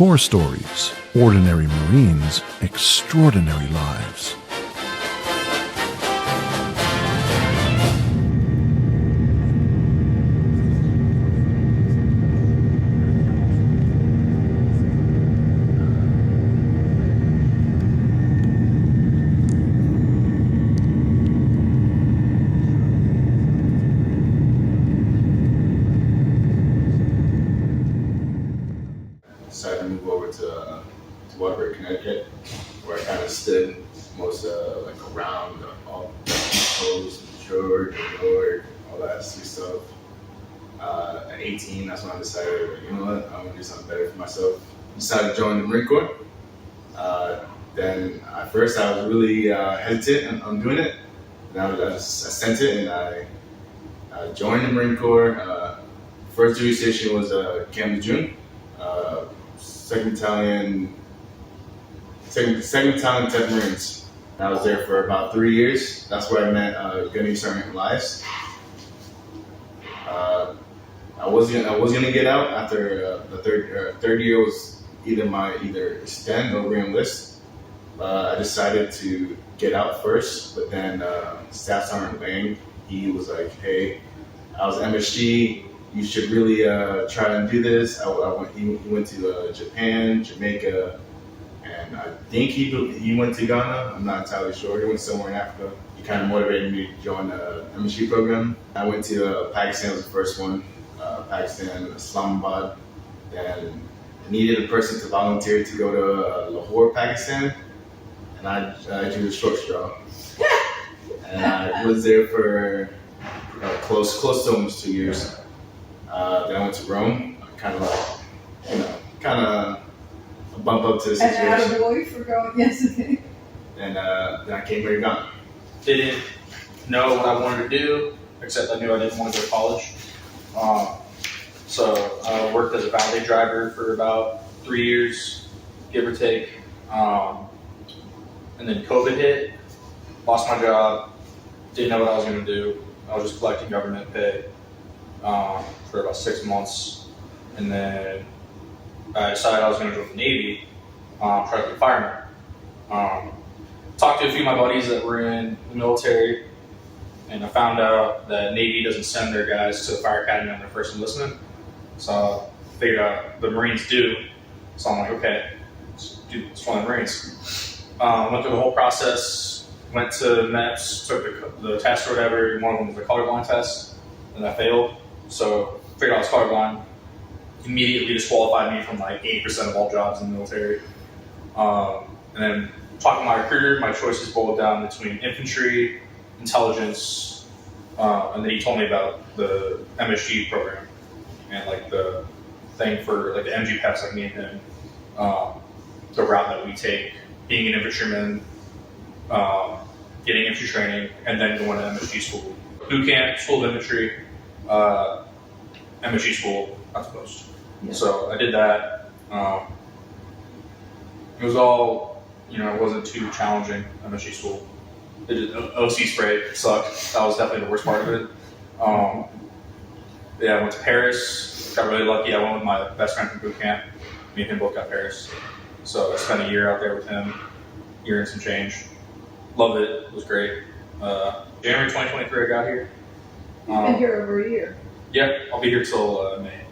Core Stories, Ordinary Marines, Extraordinary Lives. Decided to move over to Waterbury, Connecticut, where I kind of stood most like around all the East Coast, Georgia, New York, all that sweet stuff. At 18, that's when I decided, you know what, I'm gonna do something better for myself. Decided to join the Marine Corps. Then at first I was really hesitant on doing it. And I sent it and I joined the Marine Corps. First duty station was Camp Lejeune. Second Battalion, 10th Marines. I was there for about 3 years. That's where I met Gunny Sergeant Elias. I was gonna get out after the third year was either extend or re-enlist. I decided to get out first, but then Staff Sergeant Lang, he was like, "Hey, I was MSG. You should really try and do this." He went to Japan, Jamaica, and I think he went to Ghana. I'm not entirely sure. He went somewhere in Africa. He kind of motivated me to join the MSG program. I went to Pakistan, was the first one. Pakistan, Islamabad. And I needed a person to volunteer to go to Lahore, Pakistan, and I drew the short straw. And I was there for close to almost 2 years. Then I went to Rome, kind of a bump up to the situation. And attaboy for going yesterday. And then I came here to Ghana. Didn't know what I wanted to do, except I knew I didn't want to go to college. So I worked as a valet driver for about 3 years, give or take. And then COVID hit, lost my job, didn't know what I was going to do. I was just collecting government pay for about 6 months. And then I decided I was going to join the Navy, try to be a fireman. Talked to a few of my buddies that were in the military, and I found out that Navy doesn't send their guys to the fire academy on their first enlistment. So I figured out the Marines do. So I'm like, okay, let's join the Marines. Went through the whole process, went to MEPS, took the test or whatever. One of them was a colorblind test, and I failed. So figured out I was colorblind. Immediately disqualified me from like 80% of all jobs in the military. And then talking to my recruiter, my choices boiled down between infantry, intelligence, and then he told me about the MSG program and like the thing for like the MG pass, like me and him, the route that we take, being an infantryman, getting infantry training, and then going to MSG school, boot camp, school of infantry, MSG school, that's post. Yeah. So I did that. It was all, it wasn't too challenging, MSG school. OC spray sucked. That was definitely the worst part of it. I went to Paris. Got really lucky. I went with my best friend from boot camp. Me and him both got Paris. So I spent a year out there with him, year and some change. Loved it. It was great. January 2023, I got here. You've been here over a year. Yeah, I'll be here till May.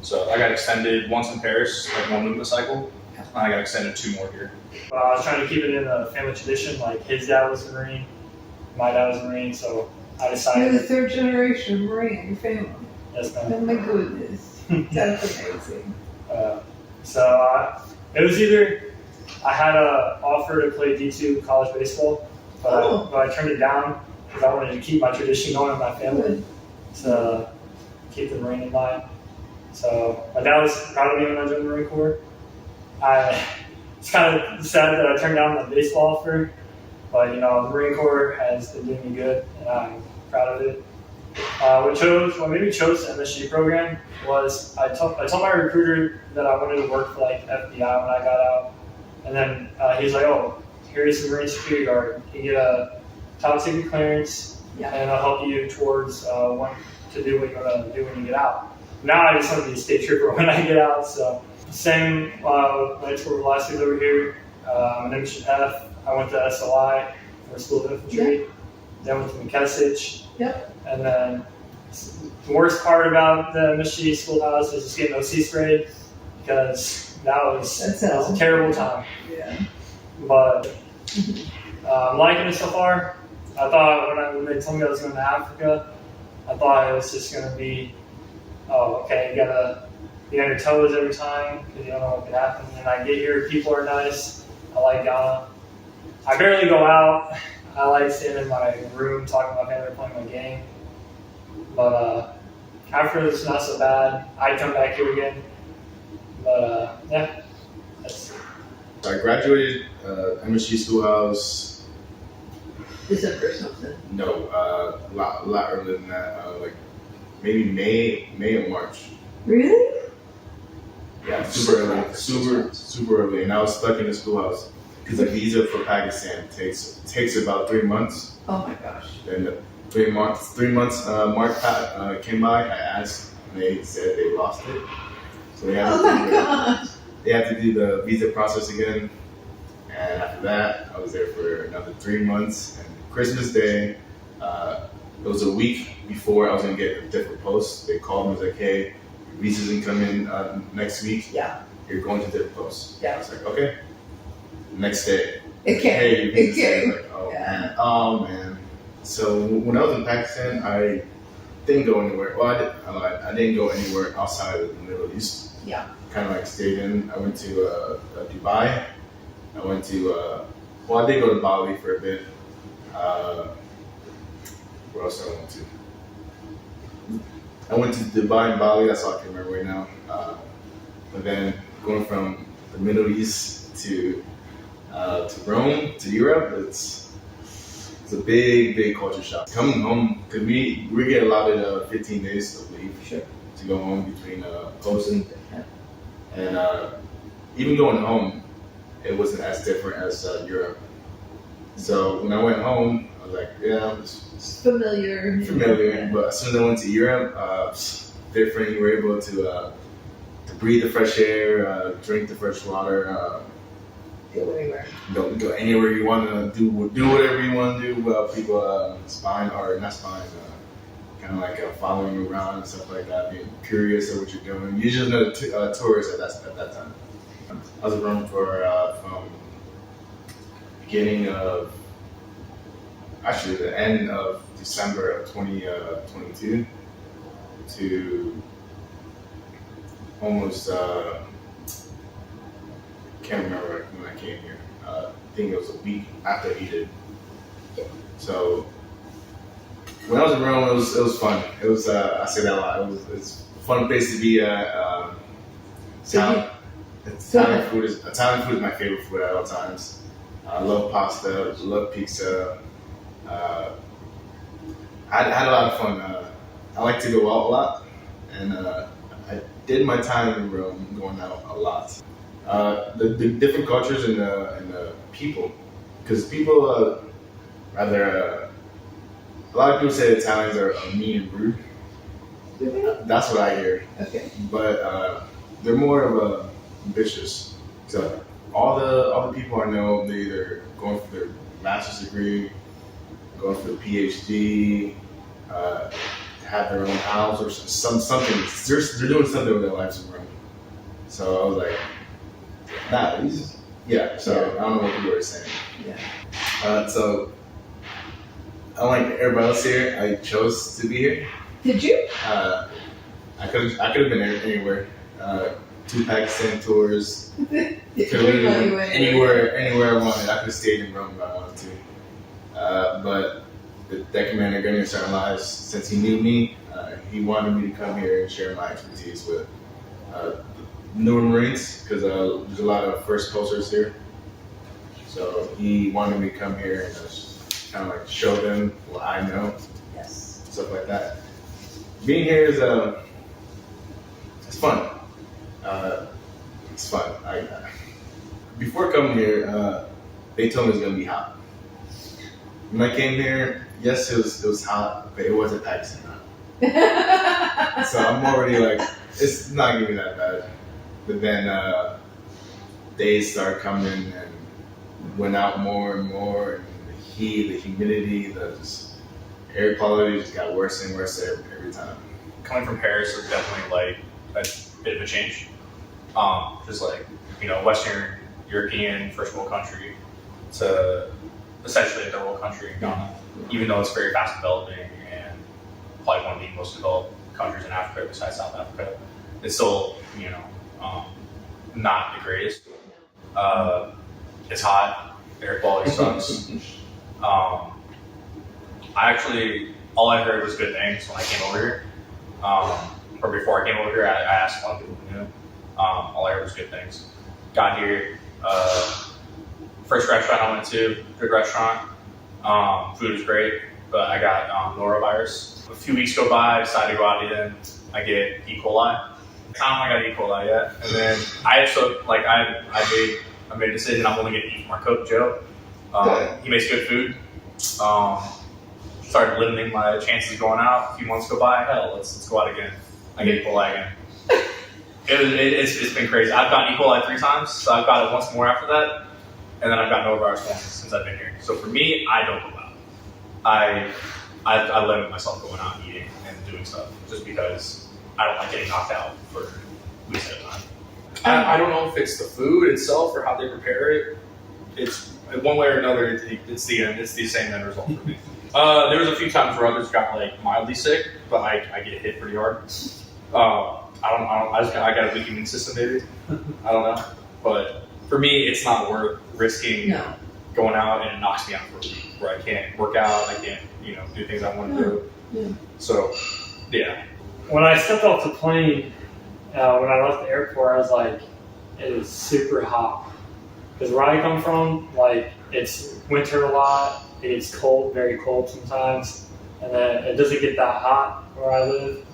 So I got extended once in Paris, like one movement cycle, and I got extended 2 more here. I was trying to keep it in a family tradition, like his dad was a Marine, my dad was a Marine, so I decided. You're the 3rd generation Marine in your family. Yes, ma'am. Oh my goodness, that's amazing. It was either I had an offer to play D2 college baseball, but I turned it down because I wanted to keep my tradition going in my family, to keep the Marine in line. So my dad was proud of me when I joined the Marine Corps. It's kind of sad that I turned down the baseball offer, but the Marine Corps has been doing me good, and I'm proud of it. What made me chose the MSG program was I told my recruiter that I wanted to work for like FBI when I got out, and then he's like, "Oh, here's the Marine Security Guard. You get a top secret clearance, and I'll help you towards what to do what you want to do when you get out." Now I just want to be a state trooper when I get out, so Same when I toured last year over here. I'm an Mission F. I went to SOI for School of Infantry. Then went to McKessich. Yep. And then the worst part about the MSG schoolhouse was just getting OC sprayed because that was a terrible time. Yeah. But I'm liking it so far. I thought when they told me I was going to Africa, I thought it was just going to be, oh, okay, you gotta be on your toes every time because you don't know what could happen. And I get here, people are nice. I like Ghana. I barely go out. I like staying in my room, talking to my family, playing my game. But after it's not so bad. I'd come back here again. But yeah, that's. So I graduated MSG Schoolhouse. December something. No, a lot earlier than that. Like maybe May or March. Really? Yeah, super early, and I was stuck in the schoolhouse because the visa for Pakistan takes about 3 months. Oh my gosh. Then the 3 months mark came by. I asked, and they said they lost it. So they had Oh my gosh. they had to do the visa process again. And after that, I was there for another 3 months. And Christmas Day, it was a week before I was gonna get a different post. They called me, was like, "Hey, your visa doesn't come in next week. Yeah. You're going to different post." Yeah. I was like, "Okay." Next day, It came. hey, your It visa's in. came. Like, oh Yeah. man, oh man. So when I was in Pakistan, I didn't go anywhere. Well, I didn't go anywhere outside of the Middle East. Yeah. Kind of like stayed in. I went to Dubai. I went to I did go to Bali for a bit. Where else I went to? I went to Dubai and Bali. That's all I can remember right now. But then going from the Middle East to Rome to Europe, it's a big culture shock. Coming home, because we get allotted 15 days of leave to go home between posts, and even going home, it wasn't as different as Europe. So when I went home, I was like, yeah, It's familiar. but as soon as I went to Europe, different. You were able to breathe the fresh air, drink the fresh water, Go anywhere. go anywhere you want to do whatever you want to do. People spying or not spying, kind of like following you around and stuff like that, being curious of what you're doing. You just know tourist at that time. I was in Rome from beginning of actually the end of December of 2022 to almost can't remember when I came here. I think it was a week after he did. So when I was in Rome, it was fun. It was I say that a lot. It's a fun place to be at. Italian food is my favorite food at all times. I love pasta, love pizza. I had a lot of fun. I like to go out a lot, and I did my time in Rome going out a lot. The different cultures and the people, because people rather a lot of people say Italians are mean and rude. That's what I hear. Okay. But they're more of ambitious. So all the people I know, they either going for their master's degree, going for the PhD, have their own house or something. They're doing something with their lives in Rome. So I was like, nah, yeah. So I don't know what people are saying. Yeah. So unlike everybody else here, I chose to be here. Did you? I could have been anywhere. 2 Pakistan tours. Did Could have been you anywhere I wanted. I could have stayed in Rome if I wanted to. But the deck commander, Gunning Certain Lives, since he knew me, he wanted me to come here and share my expertise with newer Marines, because there's a lot of first posters here. So he wanted me to come here and just kind of like show them what I know, Yes. stuff like that. Being here is it's fun. It's fun. Before coming here, they told me it was gonna be hot. When I came here, yes, it was hot, but it wasn't Pakistan hot. So I'm already like, it's not gonna be that bad. but then days started coming and went out more and more, and the heat, the humidity, the just air quality just got worse and worse every time. Coming from Paris was definitely like a bit of a change. Just like, Western European first world country to essentially a third world country in Ghana, even though it's very fast developing and probably one of the most developed countries in Africa besides South Africa. It's still, not the greatest. It's hot, air quality sucks. All I heard was good things when I came over here. Or before I came over here, I asked a lot of people who knew. All I heard was good things. Got here, first restaurant I went to, good restaurant. Food was great, but I got norovirus. A few weeks go by, I decided to go out again. I get E. coli. I got E. coli yet, and then I made a decision. I'm only going to eat from our cook Joe. He makes good food. Started limiting my chances of going out. A few months go by. Hell, let's go out again. I get E. coli again. It's been crazy. I've gotten E. coli 3 times, so I've got it once more after that, and then I've got norovirus once since I've been here. So for me, I don't go out. I limit myself going out and eating and doing stuff just because I don't like getting knocked out for weeks at a time. I don't know if it's the food itself or how they prepare it. It's one way or another. It's the same end result for me. There was a few times where others got like mildly sick, but I get hit pretty hard. I got a weak immune system, maybe. I don't know, but for me, it's not worth risking going out and it knocks me out for a week where I can't work out, I can't do things I want to do. Yeah. So, yeah. When I stepped off the plane, when I left the airport, I was like, it is super hot. Because where I come from, like, it's winter a lot, it's cold, very cold sometimes, and then it doesn't get that hot where I live.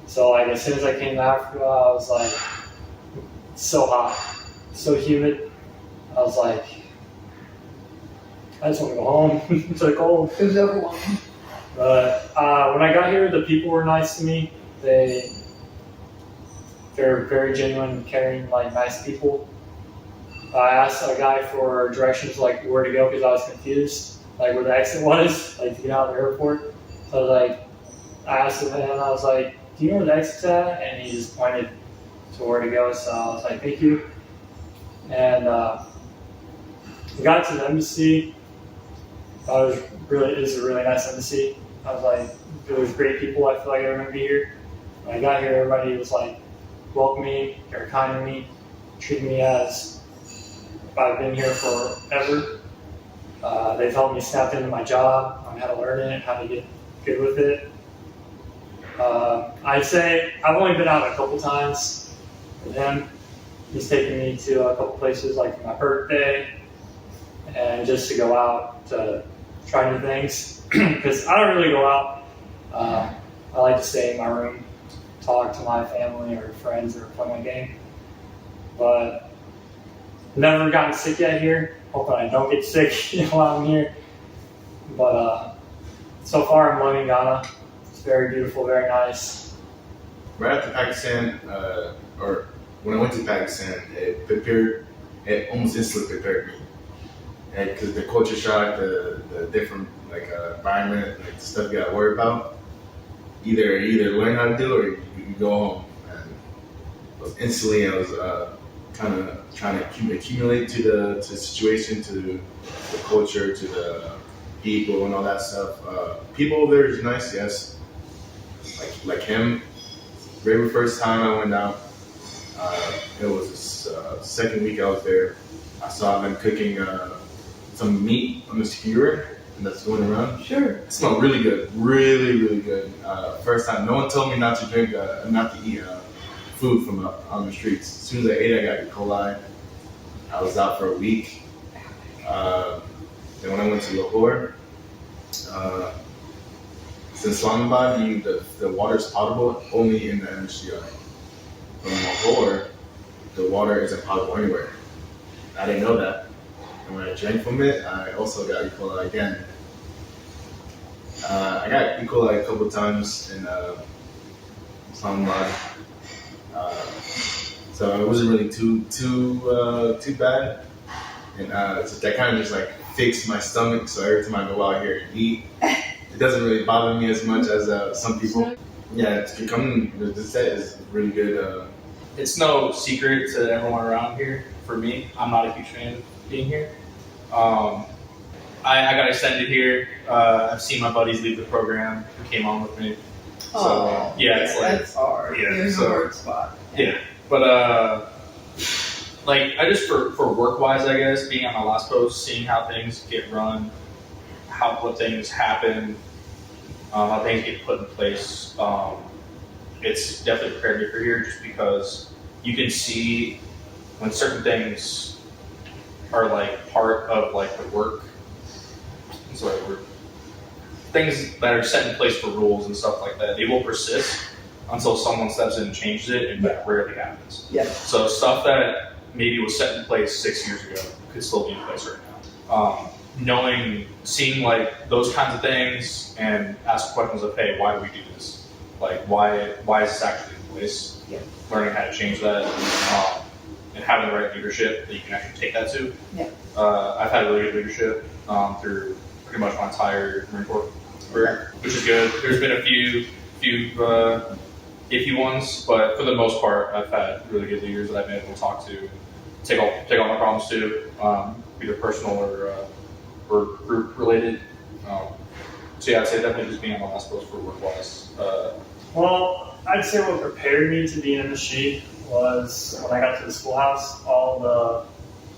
So, like, as soon as I came to Africa, I was like, so hot, so humid. I was like, I just want to go home. It's so cold. It was overwhelming. But when I got here, the people were nice to me. They're very genuine, caring, like nice people. I asked a guy for directions, like where to go, because I was confused, like where the exit was, like to get out of the airport. So I was like, I asked him, and I was like, "Do you know where the exit's at?" And he just pointed to where to go. So I was like, "Thank you." And we got to the embassy. It was a really nice embassy. I was like, there was great people. I feel like I remember here. When I got here, everybody was like welcoming, they were kind to me, treated me as if I've been here forever. They've helped me snap into my job, on how to learn it, how to get good with it. I'd say I've only been out a couple times with him. He's taken me to a couple places, like for my birthday, and just to go out to try new things. Because I don't really go out. I like to stay in my room, talk to my family or friends or play my game. But never gotten sick yet here. Hoping I don't get sick while I'm here. But so far I'm loving Ghana. It's very beautiful, very nice. Right after Pakistan, or when I went to Pakistan, it almost instantly prepared me. Because the culture shock, the different environment, like the stuff you gotta worry about, either learn how to do it or you go home. And instantly I was kind of trying to accumulate to the situation, to the culture, to the people and all that stuff. People over there is nice, yes. Like him. Very first time I went out, it was the second week I was there. I saw them cooking some meat on the skewer, and that's going around. Sure. It smelled really good, really good. First time, no one told me not to eat food from on the streets. As soon as I ate, I got E. coli. I was out for a week. Then when I went to Lahore, since Islamabad, the water is potable only in the MSGI. From Lahore, the water isn't potable anywhere. I didn't know that. And when I drank from it, I also got E. coli again. I got E. coli a couple times in Islamabad. so it wasn't really too bad. And so that kind of just like fixed my stomach. So every time I go out here and eat, it doesn't really bother me as much as some people. Yeah, it's becoming, the set is really good. It's no secret to everyone around here. For me, I'm not a huge fan of being here. I got extended here. I've seen my buddies leave the program who came on with me. So yeah, it's like that's hard. yeah, There's so- a hard spot. yeah. But like I just for work wise, I guess being on my last post, seeing how things get run, what things happen, how things get put in place. It's definitely prepared me for here, just because you can see when certain things are like part of like the work. Sorry, things that are set in place for rules and stuff like that, they will persist until someone steps in and changes it, and that rarely happens. Yeah. So stuff that maybe was set in place 6 years ago could still be in place right now. Seeing like those kinds of things and ask questions of, hey, why do we do this? Like, why is this actually in place? Yeah. Learning how to change that, and having the right leadership that you can actually take that to. Yeah. I've had really good leadership through pretty much my entire Marine Corps career, which is good. There's been a few iffy ones, but for the most part, I've had really good leaders that I've been able to talk to, take all my problems to, either personal or group related. So yeah, I'd say definitely just being on the last post for work wise. Well, I'd say what prepared me to be an MSG was when I got to the schoolhouse, all the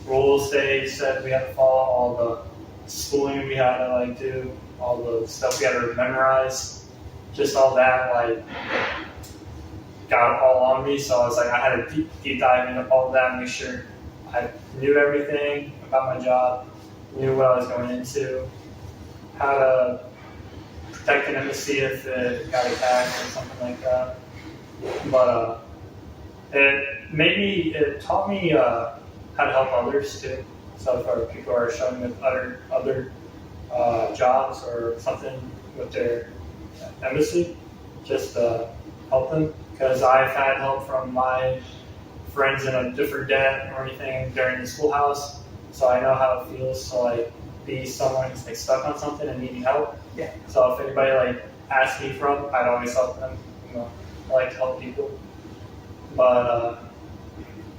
rules they said we had to follow, all the schooling we had to like do, all the stuff we had to memorize, just all that like got all on me. So I was like, I had to deep dive into all of that, make sure I knew everything about my job, knew what I was going into, how to protect an embassy if it got attacked or something like that. But it taught me how to help others too. So if people are struggling with other jobs or something with their embassy, just help them. Because I've had help from my friends in a different den or anything during the schoolhouse, so I know how it feels to like be someone who's like stuck on something and needing help. Yeah. So if anybody like asks me for help, I'd always help them. You know, I like to help people. But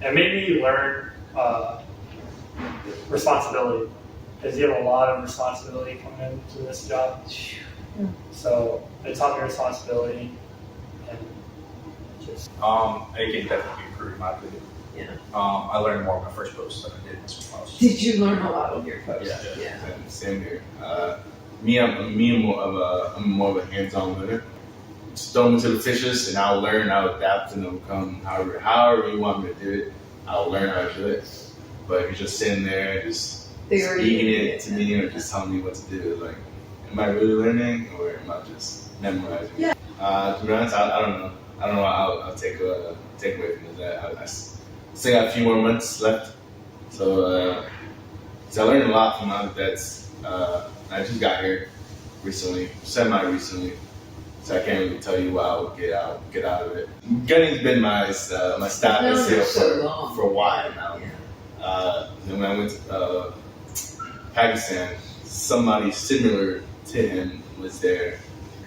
it made me learn responsibility, because you have a lot of responsibility coming into this job. So it taught me responsibility, and just It can definitely be improved in my opinion. Yeah. I learned more on my first post than I did in this post. Did you learn a lot on your post? Yeah. Same here. I'm more of a hands-on learner. Just throw them to the fishes, and I'll learn, I'll adapt, and they'll come however you want me to do it. I'll learn how to do it. But if you're just sitting there, just speaking it to me, or just telling me what to do, like, am I really learning, or am I just memorizing? Yeah. To be honest, I don't know. I don't know what I'll take away from that. I still got a few more months left, so I learned a lot from other vets. I just got here recently, semi-recently, so I can't really tell you what I would get out of it. Gunning's been my staff No, here so long. for a while now. Yeah. Then when I went to Pakistan, somebody similar to him was there.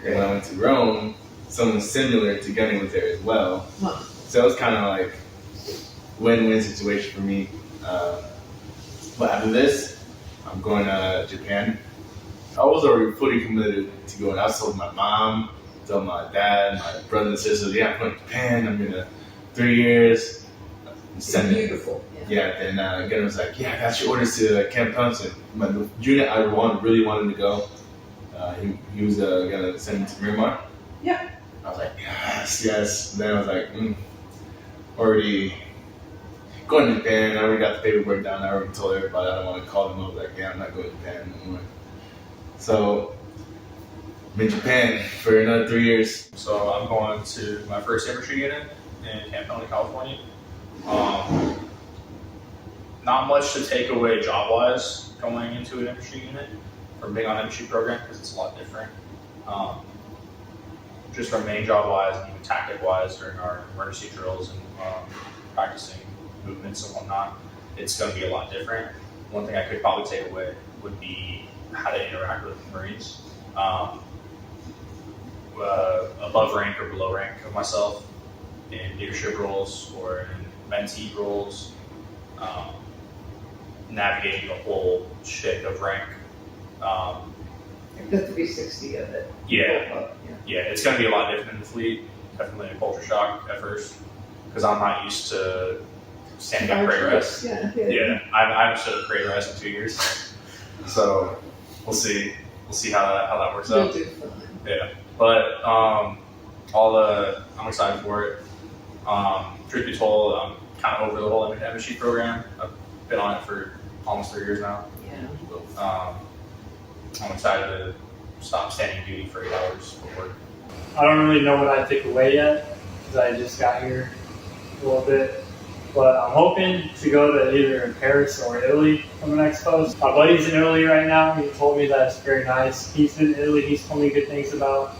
And when I went to Rome, someone similar to Gunning was there as well. Huh. So it was kind of like win-win situation for me. But after this, I'm going to Japan. I was already fully committed to going. I told my mom, told my dad, my brothers and sisters, yeah, I'm going to Japan. I'm going to 3 years. It's beautiful. Yeah, and again, it was like, yeah, I got your orders to Camp Thompson. The unit I really wanted to go, he was going to send me to Miramar. Yeah. I was like, yes. Then I was like, already going to Japan. I already got the paperwork down. I already told everybody I don't want to call them. I was like, yeah, I'm not going to Japan anymore. So I'm in Japan for another 3 years. So I'm going to my first infantry unit in Camp Pendleton, California. Not much to take away job-wise going into an infantry unit or being on an infantry program, because it's a lot different. Just from main job-wise and even tactic-wise during our emergency drills and practicing movements and whatnot, it's going to be a lot different. One thing I could probably take away would be how to interact with Marines, above rank or below rank of myself, in leadership roles or in mentee roles, navigating the whole shit of rank. The 360 of it. Yeah, it's going to be a lot different in the fleet. Definitely a culture shock at first because I'm not used to standing up parade rest. Yeah. I haven't stood up parade rest in 2 years, so we'll see how that works You'll out. do fine. Yeah, but I'm excited for it. Truth be told, I'm kind of over the whole MSG program. I've been on it for almost 3 years now. Yeah. I'm excited to stop standing duty for 8 hours before. I don't really know what I'd take away yet because I just got here a little bit. But I'm hoping to go to either Paris or Italy on the next post. My buddy's in Italy right now. He told me that it's very nice. He's in Italy. He's told me good things about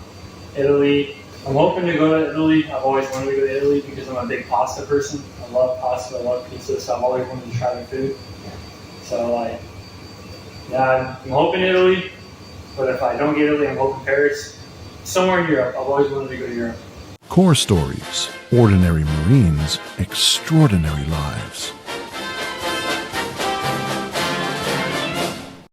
Italy. I'm hoping to go to Italy. I've always wanted to go to Italy because I'm a big pasta person. I love pasta. I love pizza. So I've always wanted to try the food. So I'm hoping Italy. But if I don't get Italy, I'm hoping Paris. Somewhere in Europe. I've always wanted to go to Europe. Core Stories. Ordinary Marines, Extraordinary Lives.